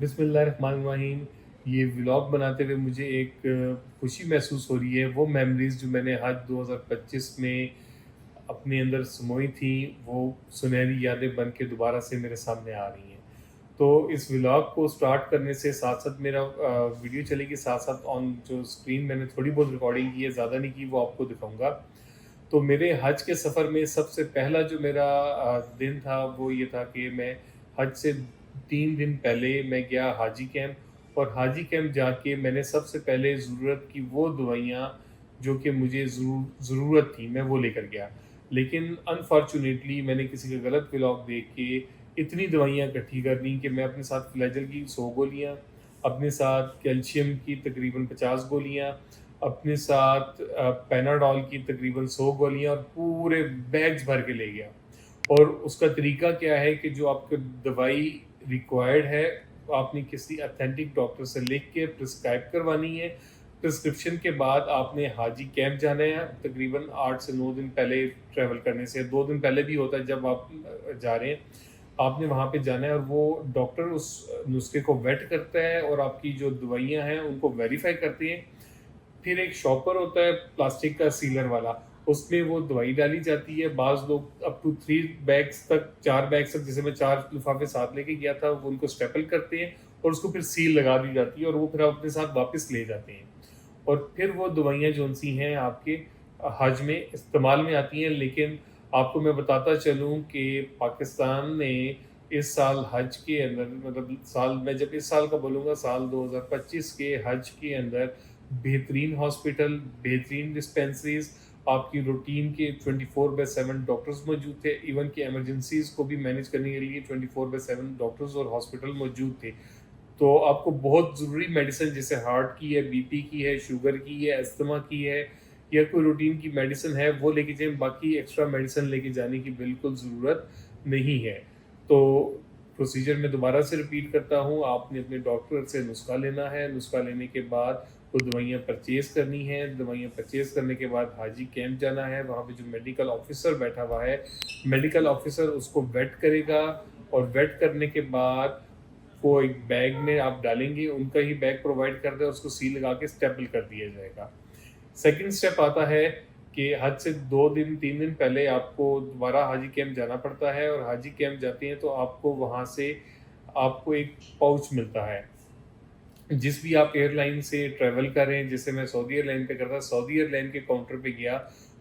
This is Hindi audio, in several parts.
बिस्मिल्लाहिर्रहमानिर्रहीम। ये व्लॉग बनाते हुए मुझे एक खुशी महसूस हो रही है। वो मेमोरीज़ जो मैंने हज 2025 में अपने अंदर समोई थी, वो सुनहरी यादें बन के दोबारा से मेरे सामने आ रही हैं। तो इस व्लॉग को स्टार्ट करने से साथ-साथ मेरा वीडियो चलेगी, साथ-साथ ऑन जो स्क्रीन मैंने थोड़ी बहुत रिकॉर्डिंग की है, ज़्यादा नहीं की, वो आपको दिखाऊँगा। तो मेरे हज के सफ़र में सबसे पहला जो मेरा दिन था, वो ये था कि मैं हज से 3 दिन पहले मैं गया हाजी कैंप, और हाजी कैंप जाके मैंने सबसे पहले ज़रूरत की वो दवाइयाँ जो कि मुझे ज़रूरत थी, मैं वो लेकर गया। लेकिन अनफॉर्च्यूनेटली मैंने किसी का गलत व्लॉग देख के इतनी दवाइयाँ इकट्ठी कर लीं कि मैं अपने साथ फ्लैजल की 100 गोलियाँ, अपने साथ कैल्शियम की तकरीबन 50 गोलियाँ, अपने साथ पैनाडॉल की तकरीबन 100 गोलियाँ और पूरे बैग्स भर के ले गया। और उसका तरीका क्या है कि जो आपको दवाई रिक्वायर्ड है, वो आपने किसी ऑथेंटिक डॉक्टर से लिख के प्रिस्क्राइब करवानी है। प्रिस्क्रिप्शन के बाद आपने हाजी कैंप जाना है, तकरीबन 8 से 9 दिन पहले ट्रैवल करने से 2 दिन पहले भी होता है जब आप जा रहे हैं। आपने वहाँ पे जाना है और वो डॉक्टर उस नुस्खे को वेट करता है और आपकी जो दवाइयाँ हैं उनको वेरीफ़ाई करते हैं। फिर एक शॉपर होता है प्लास्टिक का सीलर वाला, उसमें वो दवाई डाली जाती है। बाज़ लोग अप टू 3 बैग्स तक, 4 बैग्स तक, जैसे मैं 4 लिफ़ाफ़े साथ लेके गया था, वो उनको स्टेपल करते हैं और उसको फिर सील लगा दी जाती है और वो फिर आप अपने साथ वापस ले जाते हैं। और फिर वो दवाइयाँ जौन-सी हैं आपके हज में इस्तेमाल में आती हैं। लेकिन आपको मैं बताता चलूँ कि पाकिस्तान ने इस साल हज के अंदर, मतलब साल, मैं जब इस साल का बोलूँगा, साल 2025 के हज के अंदर बेहतरीन हॉस्पिटल, बेहतरीन डिस्पेंसरीज़, आपकी रूटीन के 24/7 डॉक्टर्स मौजूद थे। इवन कि इमरजेंसीज़ को भी मैनेज करने के लिए 24/7 डॉक्टर्स और हॉस्पिटल मौजूद थे। तो आपको बहुत ज़रूरी मेडिसिन, जैसे हार्ट की है, बीपी की है, शुगर की है, अस्थमा की है, या कोई रूटीन की मेडिसिन है, वो लेके जाएँ। बाकी एक्स्ट्रा मेडिसिन लेके जाने की बिल्कुल ज़रूरत नहीं है। तो प्रोसीजर मैं दोबारा से रिपीट करता हूँ, आपने अपने डॉक्टर से नुस्खा लेना है, नुस्खा लेने के बाद वो दवाइयाँ परचेज़ करनी है, दवाइयाँ परचेज़ करने के बाद हाजी कैंप जाना है, वहाँ पे जो मेडिकल ऑफ़िसर बैठा हुआ है, मेडिकल ऑफ़िसर उसको वेट करेगा, और वेट करने के बाद वो एक बैग में आप डालेंगे, उनका ही बैग प्रोवाइड करता है, उसको सील लगा के स्टेपल कर दिया जाएगा। सेकंड स्टेप आता है कि हज से 2 दिन 3 दिन पहले आपको दोबारा हाजी कैंप जाना पड़ता है, और हाजी कैंप जाते हैं तो आपको वहाँ से आपको एक पाउच मिलता है। जिस भी आप एयरलाइन से ट्रैवल कर रहे हैं, जैसे मैं सऊदी एयरलाइन पे करता, सऊदी एयरलाइन के काउंटर पे गया,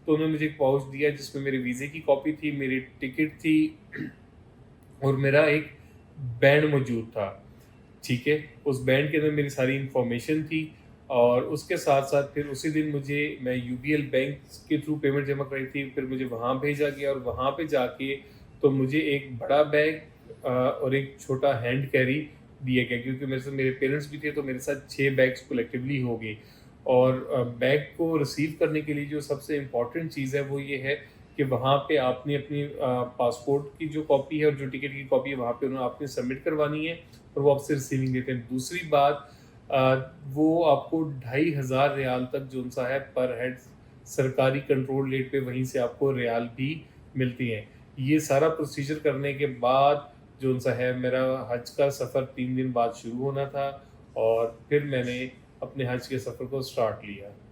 तो उन्होंने मुझे एक पाउच दिया जिसमें मेरे वीज़े की कॉपी थी, मेरी टिकट थी और मेरा एक बैंड मौजूद था। ठीक है? उस बैंड के अंदर मेरी सारी इन्फॉर्मेशन थी, और उसके साथ-साथ फिर उसी दिन मैं यूबीएल बैंक के थ्रू पेमेंट जमा कराई थी, फिर मुझे वहाँ भेजा गया, और वहाँ पे जाके तो मुझे एक बड़ा बैग और एक छोटा हैंड कैरी दिया गया, क्योंकि मेरे साथ मेरे पेरेंट्स भी थे, तो मेरे साथ 6 बैग्स कलेक्टिवली हो गए। और बैग को रिसीव करने के लिए जो सबसे इम्पोर्टेंट चीज़ है, वो ये है कि वहाँ पे आपने अपनी पासपोर्ट की जो कॉपी है और जो टिकट की कॉपी है, वहाँ पे उन्हें आपने सबमिट करवानी है, और वो आपसे रिसीविंग देते हैं। दूसरी बात, वो आपको 2500 रियाल तक जोन-सा है पर हेड, सरकारी कंट्रोल रेट पे वहीं से आपको रियाल भी मिलती हैं। ये सारा प्रोसीजर करने के बाद जोन-सा है, मेरा हज का सफ़र 3 दिन बाद शुरू होना था, और फिर मैंने अपने हज के सफ़र को स्टार्ट लिया।